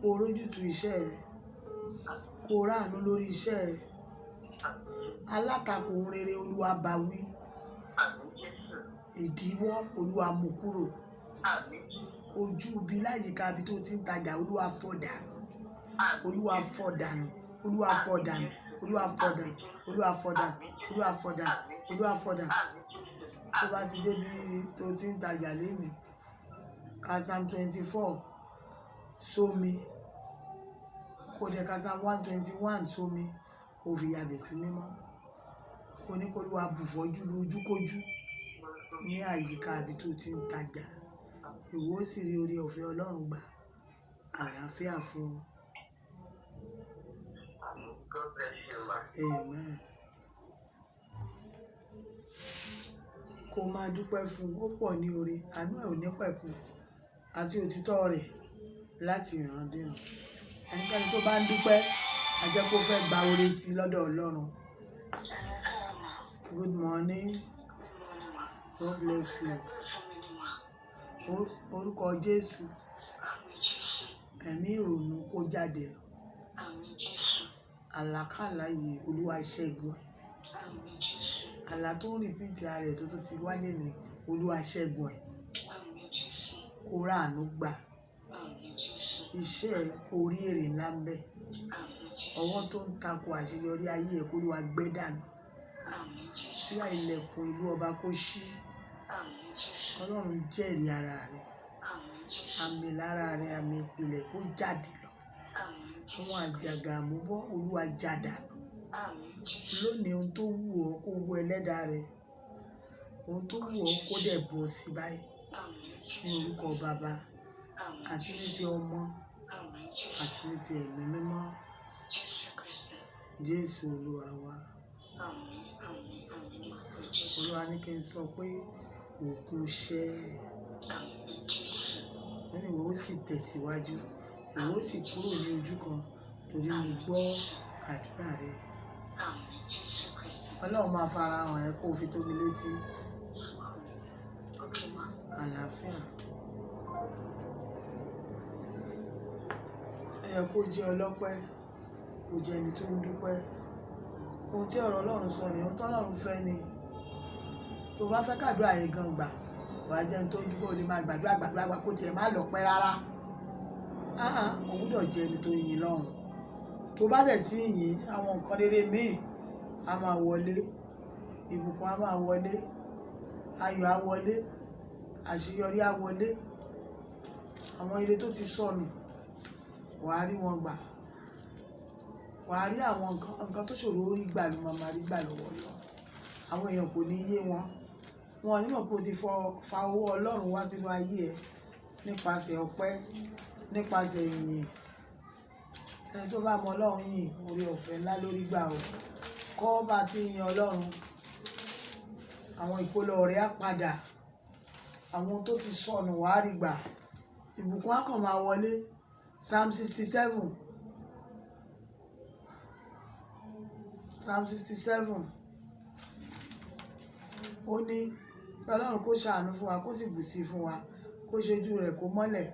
Kó rójútu iṣẹ́ ẹ. Kó ráàánú lórí iṣẹ́ ẹ. Alátakò ohun rere Olúwa bá wí. Ìdíwọ́ Olúwa mú kúrò. Ojú ibi láyìíká ibi tó ti ń tajà Olúwa fọ́ dànù. Olúwa fọ́ dànù. Olúwa fọ́ dànù. Olúwa fọ́ dànù. Olúwa fọ́ dànù. Olúwa fọ́ dànù. Olúwa fọ́ dànù. Tó bá ti débi tó ti ń tajà lémi. Ka Psalm 24 sómi. Kó dẹ̀ ka Psalm 121 sómi. Kó fi yabẹ̀ sí mímọ́. Kó kò ní kó Olúwa bùfọ́jú lójúkójú ní àyíká ibi tó ti ń tajà. Ìwọ ó sì rí oore ọ̀fẹ́ Ọlọ́run gbà. Àlàáfíà fún ọ. God bless you, ma. Amen. Kó máa dúpẹ́ fún ó pọ̀ ní oore, àánú ẹ̀ ò ní pẹ̀kun àti òtítọ́ rẹ̀ láti ìrandíran. Ẹnikẹ́ni tó bá ń dúpẹ́ a jẹ́ kó fẹ́ gba oore sí i lọ́dọ̀ Ọlọ́run. Good morning. God bless you. Orúkọ Jésù. Ẹ̀mí ìrònú kó jáde lọ. Àlàkálà yìí Olúwa ṣẹ́gun ẹ̀. Àlá tó ń rìpíìtì ara ẹ̀ tó ti wálé ní Olúwa ṣẹ́gun ẹ̀. Kó ráàánú gbà. Iṣẹ́ ẹ̀ kó rí èrè ńlá ń bẹ. Ọwọ́ tó ń tako àṣeyọrí ayé ẹ̀ kó Olúwa gbé dànù. Kí ilẹ̀kùn ìlú ọba kó ṣí. Ọlọ́run jẹ́rìí ara rẹ̀. Àmì lára rẹ̀, àmì ìpìlẹ̀ kó jáde lọ. Àwọn àjàgà àmúbọ́ Olúwa já dànù. Lónìí ohun tó wù ọ́ kó wọ ẹlẹ́dàá rẹ̀. Ohun tó wù ọ́ kó dẹ̀ bọ́ sí báyìí. Ní orúkọ Baba àti ní ti Ọmọ àti ní ti Ẹ̀mí Mímọ́. Jésù Olúwa wa. Olúwa ní kí n sọ pé òkun ṣẹ́. Wọ́n ní ìwọ ó sì tẹ̀síwájú. Ìwọ ó sì kúrò ní ojú kan torí mo gbọ́ àdúrà rẹ. Ọlọ́run máa farahàn ẹ kó o fi tó mi létí. Àlàáfíà. Ẹ yẹ kó jẹ́ ọlọ́pẹ́, kó jẹ́ ẹni tó ń dúpẹ́. Ohun tí ọ̀rọ̀ Ọlọ́run sọ ni ohun tí Ọlọ́run fẹ́ ni. Tó bá fẹ́ kàdúrà yẹn gan gbà, wàá jẹ́ ẹni tó ń dúpẹ́, o lè máa gbàdúrà kó tiẹ̀ má lọ pẹ́ rárá. O gbúdọ̀ jẹ́ ẹni tó yin lọ́run. Tó bá dẹ̀ tí yìn, àwọn nǹkan rere míì á máa wọlé. Ìbùkún á máa wọlé. Ayọ̀ á wọlé. Àṣeyọrí á wọlé. Àwọn ire tó ti sọnù, wàá rí wọn gbà. Wàá rí àwọn nǹkan tó ṣòro rí gbà ló máa rí gbà lọ́wọ́ Ọlọ́run. Àwọn èèyàn kò ní yé wọn. Wọn ò ní mọ̀ pé o ti fa owó Ọlọ́run wá sínú ayé ẹ nípasẹ̀ ọpẹ́, nípasẹ̀ ìyìn. Ẹni tó bá mọ Ọlọ́run yìn, oore ọ̀fẹ́ ńlá lórí gbà o. Kọ́ bá ti yin Ọlọ́run. Àwọn ìkólọ rẹ̀ á padà. Àwọn tó ti sọnù wàá rí gbà. Ìbùkún á kàn máa wọlé. Psalm 67. Psalm 67. Ó ní kí Ọlọ́run kó ṣàánú fún wa, kó sì bùsí fún wa, kó ṣojú rẹ̀ kó mọ́lẹ̀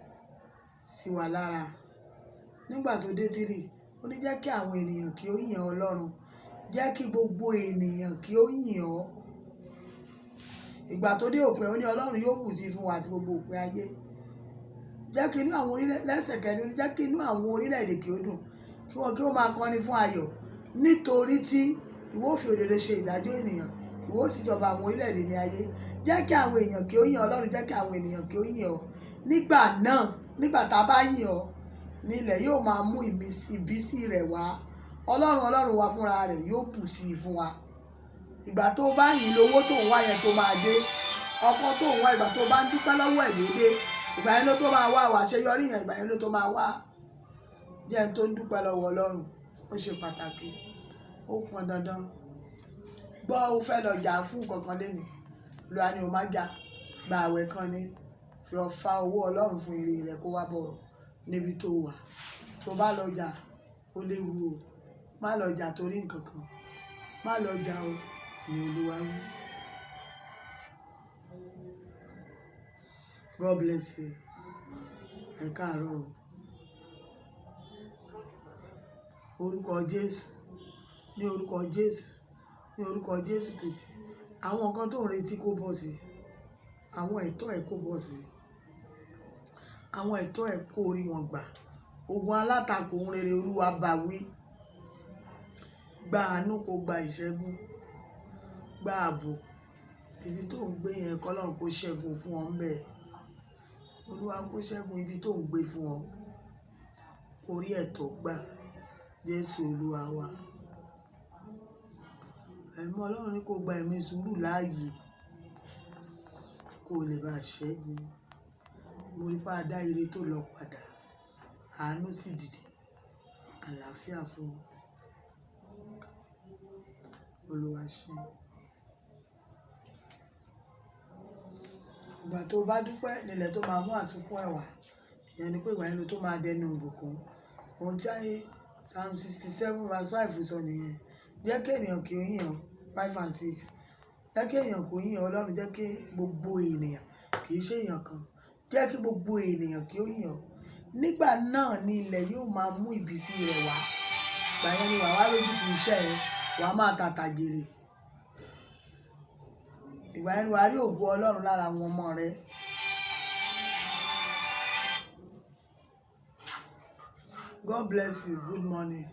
sí wa lára. Nígbà tó dé 3, ó ní jẹ́ kí àwọn ènìyàn kí ó yìn Ọlọ́run. Jẹ́ kí gbogbo ènìyàn kí ó yìn ọ́. Ìgbà tó dé òpin, ó ní Ọlọ́run yóò bùsí fún wa àti gbogbo òpin ayé. Jẹ́ kí inú àwọn lẹ́sẹ̀kẹrin, jẹ́ kí inú àwọn orílẹ̀-èdè kí ó dùn, kí wọ́n kí ó máa kọrin fún ayọ̀. Nítorí tí ìwọ ó fi òdodo ṣe ìdájọ́ ènìyàn, ìwọ ó sì jọba àwọn orílẹ̀-èdè ní ayé. Jẹ́ kí àwọn èèyàn kí ó yìn Ọlọ́run, jẹ́ kí àwọn ènìyàn kí ó yìn ọ́. Nígbà náà, nígbà tá a bá yìn ọ́, ní ilẹ̀ yóò máa mú ìbísí rẹ̀ wá. Ọlọ́run wa fúnra rẹ̀ yóò bùsí fún wa. Ìgbà tó bá yìn lówó tó ń wá yẹn tó máa dé. Ọkọ tó ń wá, ìgbà tó bá ń dúpẹ́ lọ́wọ́ ẹ̀ dédé, ìgbà yẹn ló tó máa wá. Àṣeyọrí yẹn ìgbà yẹn ló tó máa wá. Jẹ́ ẹni tó ń dúpẹ́ lọ́wọ́ Ọlọ́run. Ó ṣe pàtàkì. Ó pọn dandan. Gbọ́ ó fẹ́ lọ jà fún kankan lénìí. Olúwa ni o má jà. Gba àwẹ̀ kan ni. Fi ọ̀fà owó Ọlọ́run fún ire rẹ̀ kó wá bọ̀ níbi tó wà. Tó bá lọ jà, ó léwu o. Má lọ jà torí nǹkan kan. Má lọ jà o, ni Olúwa wí. God bless you. Ẹ káàárọ̀ o. Orúkọ Jésù. Ní orúkọ Jésù. Ní orúkọ Jésù Kristi. Àwọn nǹkan tó ń retí kó bọ́ sí. Àwọn ẹ̀tọ́ ẹ̀ kó bọ́ sí. Àwọn ẹ̀tọ́ ẹ̀ kó rí wọn gbà. Ogun alátakò ohun rere Olúwa bá wí. Gba àánú kó gba ìṣẹ́gun. Gba ààbò. Ibi tó ń gbé yẹn k'Ọlọ́run kó ṣẹ́gun fún ọ ńbẹ̀. Olúwa kó ṣẹ́gun ibi tó ń gbé fún ọ. Orí ẹ̀tọ́ gbà. Jésù Olúwa wa. ẹ̀mí Ọlọ́run ní kó gba ẹ̀mí sùúrù láàyè kó lè bá ṣẹ́gun. Mo rí pé a dá ire tó lọ padà, àánú sì dìde, àlàáfíà fún wọn. Olúwa ṣe. Ìgbà tó bá dúpẹ́ nílẹ̀ tó máa mú àsùnkún ẹ̀wà, ìyẹn ni pé ìgbà yẹn ló tó máa dẹnu ìbùkún. Ohun tí Psalm 67 verse 5 sọ nìyẹn. Jẹ́ kí ènìyàn kí ó yìn ọ́ 5 and 6. Jẹ́ kí ènìyàn kó yìn ọ́ Ọlọ́run, jẹ́ kí gbogbo ènìyàn, kì í ṣe èèyàn kan, jẹ́ kí gbogbo ènìyàn kí ó yìn ọ́. Nígbà náà ni ilẹ̀ yóò máa mú ìbísí rẹ̀ wá. Ìgbà yẹn ni wàá wá lójútu iṣẹ́ ẹ, wàá máa tàtà jèrè. Ìgbà yẹn ni wàá rí ògo Ọlọ́run lára àwọn ọmọ rẹ. God bless you. Good morning.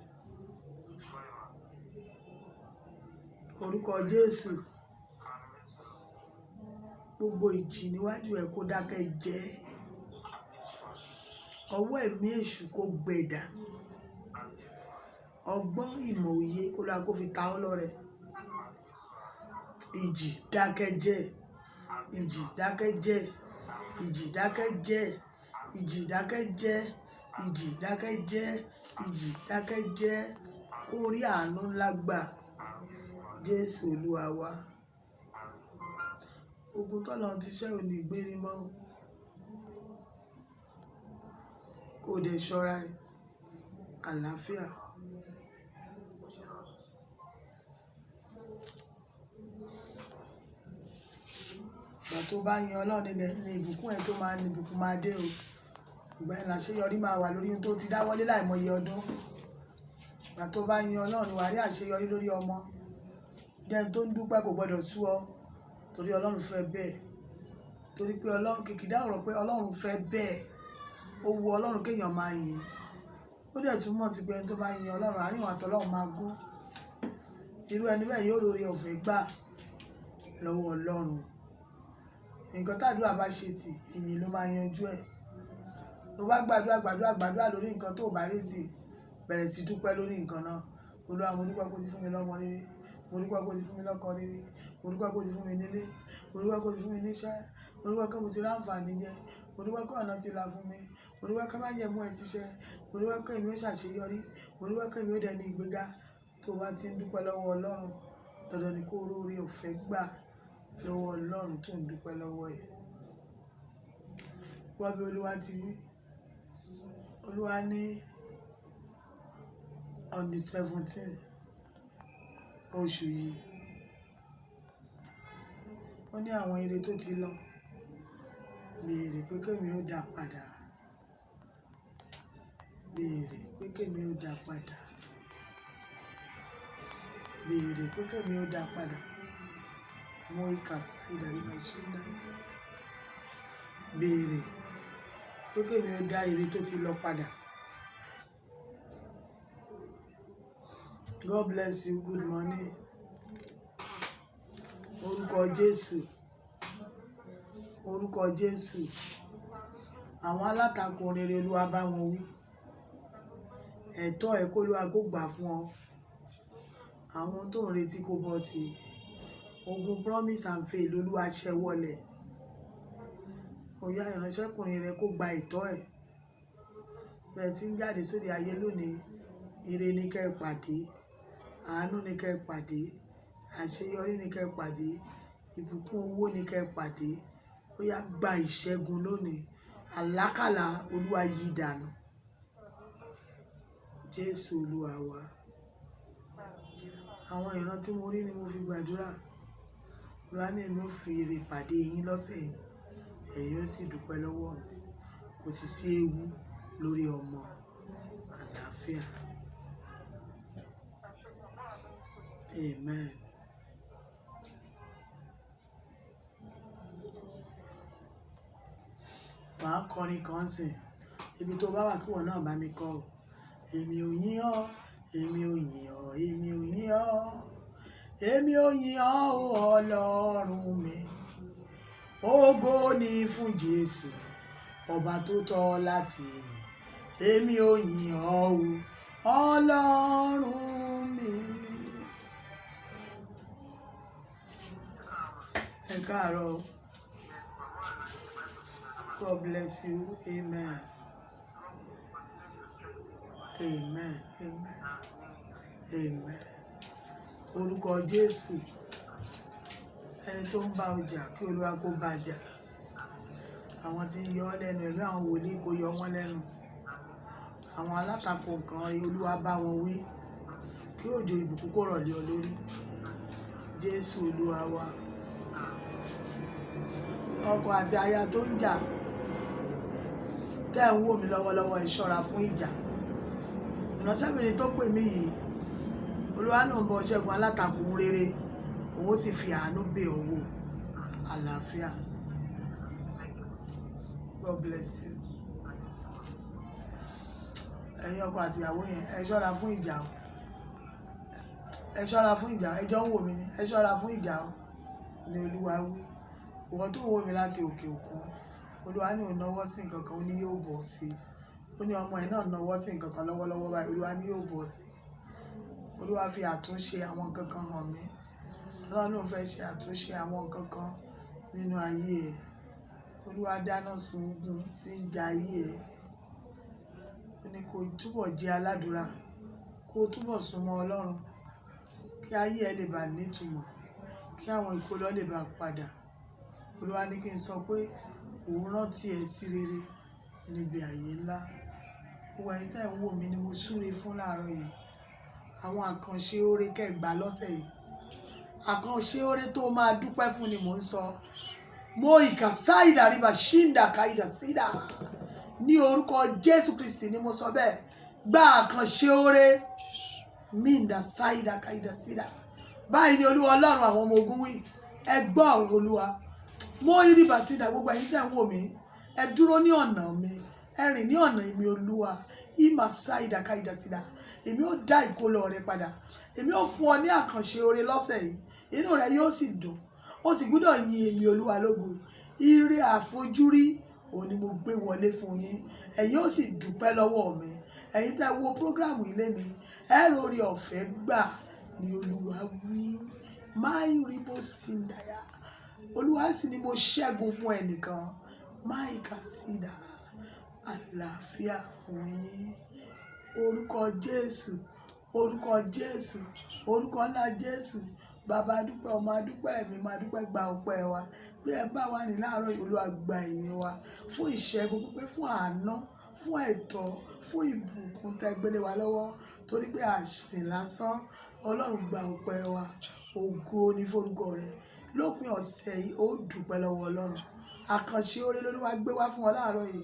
Orúkọ Jésù. Gbogbo ìjì níwájú ẹ kó dákẹ́ jẹ́. Ọwọ́ ẹ̀mí èṣù kó gbẹ dànù. Ọgbọ́n ìmọ̀ òye kó lọ kó fi ta ọ́ lọ́rẹ. Ìjì dákẹ́ jẹ́. Ìjì dákẹ́ jẹ́. Ìjì dákẹ́ jẹ́. Ìjì dákẹ́ jẹ́. Ìjì dákẹ́ jẹ́. Ìjì dákẹ́ jẹ́. Kó rí àánú ńlá gbà. Jésù Olúwa wa. Ogun tọ́lọ́run ti ṣẹ́ ò ní gbérí mọ́. Kó dẹ̀ ṣọ́ra ẹ̀. Àlàáfíà. Ìgbà tó bá yin Ọlọ́run nílẹ̀ ní ìbùkún ẹ̀ tó máa ní ìbùkún máa dé o. Ìgbà yẹn làṣeyọrí máa wà lórí ohun tó ti dáwọ́lé láìmọye ọdún. Ìgbà tó bá yin Ọlọ́run wà rí àṣeyọrí lórí ọmọ. Jẹ́n tó ń dúpẹ́ kò gbọdọ̀ sú ọ. Torí Ọlọ́run fẹ́ bẹ́ẹ̀. Torí pé Ọlọ́run kìkìdá ọ̀rọ̀ pé Ọlọ́run fẹ́ bẹ́ẹ̀. Ó wu Ọlọ́run kéèyàn máa yìn. Ó dẹ̀ túmọ̀ sí pé ẹni tó bá yin Ọlọ́run àárín òun àti Ọlọ́run máa gún. Irú ẹni bẹ́ẹ̀ yóò lórí ọ̀fẹ́ gbà lọ́wọ́ Ọlọ́run. Nǹkan tàdúrà bá ṣe tì, ìyìn ló máa yanjú ẹ̀. Tó bá gbàdúrà lórí nǹkan tó bá rí sí, bẹ̀rẹ̀ sí dúpẹ́ lórí nǹkan náà. Olúwa mo dúpẹ́ kó ti fún mi lọ́mọ rere. Mo dúpẹ́ kó ti fún mi lọ́kọ rere. Mo dúpẹ́ kó ti fún mi nílé. Mo dúpẹ́ kó ti fún mi níṣẹ́. Mo dúpẹ́ kó mo ti ráǹfààní jẹ. Mo dúpẹ́ kó ọ̀nà ti là fún mi. Mo dúpẹ́ kó má jẹ́ mú ẹ ti ṣẹ. Mo dúpẹ́ kó èmi ó ṣàṣeyọrí. Mo dúpẹ́ kó èmi ó dẹni ìgbéga. Tó bá ti ń dúpẹ́ lọ́wọ́ Ọlọ́run, dandan ni kó róore ọ̀fẹ́ gbà lọ́wọ́ Ọlọ́run tó ń dúpẹ́ lọ́wọ́ ẹ̀. Gbọ́ bí Olúwa ti wí. Olúwa ní on the 17th oṣù yìí, ó ní àwọn ire tó ti lọ, béèrè pé kémi ó dá padà. Béèrè pé kémi ó dá padà. Béèrè pé kémi ó dá padà. Mo ìkàsá ìdarí máa ṣe ń dá. Béèrè pé kémi ó dá ire tó ti lọ padà. God bless you. Good morning. Orúkọ Jésù. Orúkọ Jésù. Àwọn alátakò rere Olúwa bá wọn wí. Ẹ̀tọ́ ẹ̀ kó Olúwa kó gbà fún ọ. Àwọn tó ń retí kó bọ́ sí i. Ogun promise and fail Olúwa ṣẹ́ wọlẹ̀. Ó yá ìránṣẹ́kùnrin rẹ kó gba ẹ̀tọ́ ẹ̀. Bẹ́ẹ̀ tí ń jáde sóde ayé lónìí, ire ni kẹ́ ẹ pàdé. Àánú ni kẹ́ ẹ pàdé. Àṣeyọrí ni kẹ́ ẹ pàdé. Ìbùkún owó ni kẹ́ ẹ pàdé. Ó yá gba ìṣẹ́gun lónìí. Àlákàlà Olúwa yí dànù. Jésù Olúwa wa. Àwọn ìran tí mo rí ni mo fi gbàdúrà. Olúwa ní èmi ó fi ire pàdé yín lọ́sẹ̀ yìí. Ẹ̀yin ó sì dúpẹ́ lọ́wọ́ mi. Kò sì sí ewu lórí ọmọ. Àlàáfíà. Amen. Màá kọrin kan sìn. Ibi tó bá wà kí wọ́n náà bá mi kọ. Èmi ò yìn ọ́, èmi ò yìn ọ́, èmi ò yìn ọ́. Èmi ò yìn ọ́ o Ọlọ́run mi. Ògo ni fún Jésù, ọba tó tọ́ láti yìn. Èmi ò yìn ọ́ o Ọlọ́run mi. Ẹ káàárọ̀. God bless you. Amen. Amen. Amen. Amen. Orúkọ Jésù. Ẹni tó ń bá ọjà kí Olúwa kó bá jà. Àwọn tí ń yọ ọ́ lẹ́nu ẹ̀mí àwọn wòlíì kó yọ wọ́n lẹ́nu. Àwọn alátakò nǹkan rí Olúwa bá wọn wí. Kí òjò ìbùkún kó rọ̀ lé ọ lórí. Jésù Olúwa wa. Ọkọ àti aya tó ń jà. Tẹ́ ń wò mí lọ́wọ́lọ́wọ́, ẹ ṣọ́ra fún ìjà. Ìránṣẹ́bìnrin tó pè mí yìí, Olúwa náà ń bọ ṣẹ́gun alátakò ń rere. Òun ó sì fi àánú bẹ̀ ọ́ wò. Àlàáfíà. God bless you. Ẹ̀yin ọkọ àti ìyàwó yẹn, ẹ ṣọ́ra fún ìjà o. Ẹ ṣọ́ra fún ìjà. Ẹ jọ ń wò mí ni. Ẹ ṣọ́ra fún ìjà o. Ni Olúwa wí. Ìwọ tó ń wò mí láti òkè òkun, Olúwa ní òun náwó sí nǹkan kan, ó ní yóò bọ̀ sí i. Ó ní ọmọ ẹ̀ náà náwó sí nǹkan kan lọ́wọ́lọ́wọ́ báyìí, Olúwa ní yóò bọ̀ sí i. Olúwa fi àtúnṣe àwọn nǹkan kan hàn mí. Ọlọ́run ló fẹ́ ṣe àtúnṣe àwọn nǹkan kan nínú ayé ẹ̀. Olúwa dáná sun ogun tí ń ja ayé ẹ̀. Ó ní kó túbọ̀ jẹ́ aládùúrà, kó túbọ̀ súnmọ́ Ọlọ́run, kí ayé ẹ̀ lè bá nítumọ̀, kí àwọn ìkólọ́ lè bá padà. Olúwa ní kí n sọ pé òun rántí ẹ sí rere níbi ààyè ńlá. Gbogbo ẹ̀yin tẹ́ ń wò mí ni mo súre fún láàárọ̀ yìí. Àwọn àkànṣe oore kẹ́gbà lọ́sẹ̀ yìí. Àkànṣe oore tó máa dúpẹ́ fún ni mò ń sọ. Mo ìkà sáìdà ríbà ṣíndà káìdà sídà. Ní orúkọ Jésù Kristi ni mo sọ bẹ́ẹ̀. Gba àkànṣe oore. Mínda sáìdà káìdà sídà. Báyìí ni Olúwa Ọlọ́run àwọn ọmọ ogun wí. Ẹ gbọ́ ọ̀rọ̀ Olúwa. Mo ìrìbà sídà, gbogbo ẹ̀yin tẹ́ ń wò mí. Ẹ dúró ní ọ̀nà mi. Ẹ rìn ní ọ̀nà èmi Olúwa. Ìmà sáìdà káìdà sídà. Èmi ó dá ìkólọ rẹ padà. Èmi ó fún ọ ní àkànṣe oore lọ́sẹ̀ yìí. Inú rẹ yóò sì dùn. Ó sì gbọ́dọ̀ yin èmi Olúwa lógo. Ire àfojúrí òun ni mo gbé wọlé fún yín. Ẹ̀yin ó sì dúpẹ́ lọ́wọ́ mi. Ẹ̀yin tẹ́ wo prógrámù ilé mi. Ẹ rórí ọ̀fẹ́ gbà ní Olúwa wí. Máì ríbó síndàyà. Olúwa sì ni mo ṣẹ́gun fún ẹnìkan. Máì kà sídà. Àlàáfíà fún yín. Orúkọ Jésù. Orúkọ Jésù. Orúkọ ńlá Jésù. Bàbá dúpẹ́, ọmọ adúpẹ́, ẹ̀mí máa dúpẹ́, gba ọpẹ́ wa. Bí ẹ bá wà ní láàárọ̀ yìí, Olúwa gba ìyìn wa fún ìṣẹ́gun pípé, fún àánú, fún ẹ̀tọ́, fún ìbùkún tẹ́ gbélé wa lọ́wọ́. Torí pé àsìn lásán, Ọlọ́run gba ọpẹ́ wa. Ògo ni forúkọ rẹ̀. Lópin ọ̀sẹ̀ yìí, ó dúpẹ́ lọ́wọ́ Ọlọ́run. Àkànṣe oore l'Olúwa gbé wá fún ọ láàárọ̀ yìí.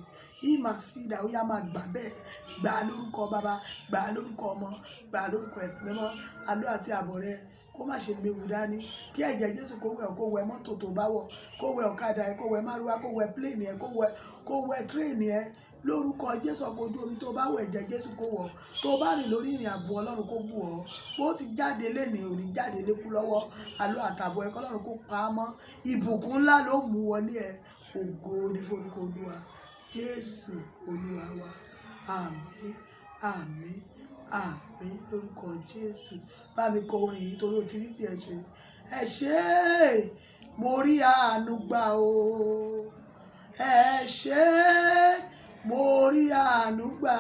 Ìmà sídà, ó yá máa gbà bẹ́ẹ̀. Gbà lórúkọ Baba, gbà lórúkọ Ọmọ, gbà lórúkọ Ẹ̀mí Mímọ́. Àlọ́ àti àbọ̀ rẹ kó má ṣe méwu dání. Kí ẹ̀jẹ̀ Jésù kó wẹ̀ ọ́, kó wẹ mọ́tò tó bá wọ̀, kó wẹ ọ̀kadà ẹ, kó wẹ márúwá, kó wẹ pléènì ẹ, kó wẹ tírèènì ẹ. Lórúkọ Jésù, ọkọ̀ ojú omi tó bá wọ ẹ̀jẹ̀ Jésù kó wọ̀. Tó bá rìn lórí ìrìn àbò, Ọlọ́run kó bù ọ́. Bó ti jáde lénìí, ò ní jáde lékú lọ́wọ́. Àlọ́ àtàbọ̀ ẹ kọ́ Ọlọ́run kó pa á mọ́. Ìbùkún ńlá ló mú wọlé ẹ. Ògo ni forúkọ Olúwa. Jésù Olúwa wa. Àmín, àmín, àmín lórúkọ Jésù. Bá mi kọ orin yìí torí o ti rí tí ẹ ṣe. Ẹ ṣé, mo rí àánú gbà o. Ẹ ṣé, mo rí àánú gbà.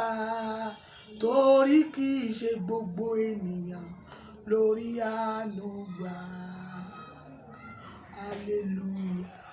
Torí kì í ṣe gbogbo ènìyàn lórí àánú gbà. Hallelujah.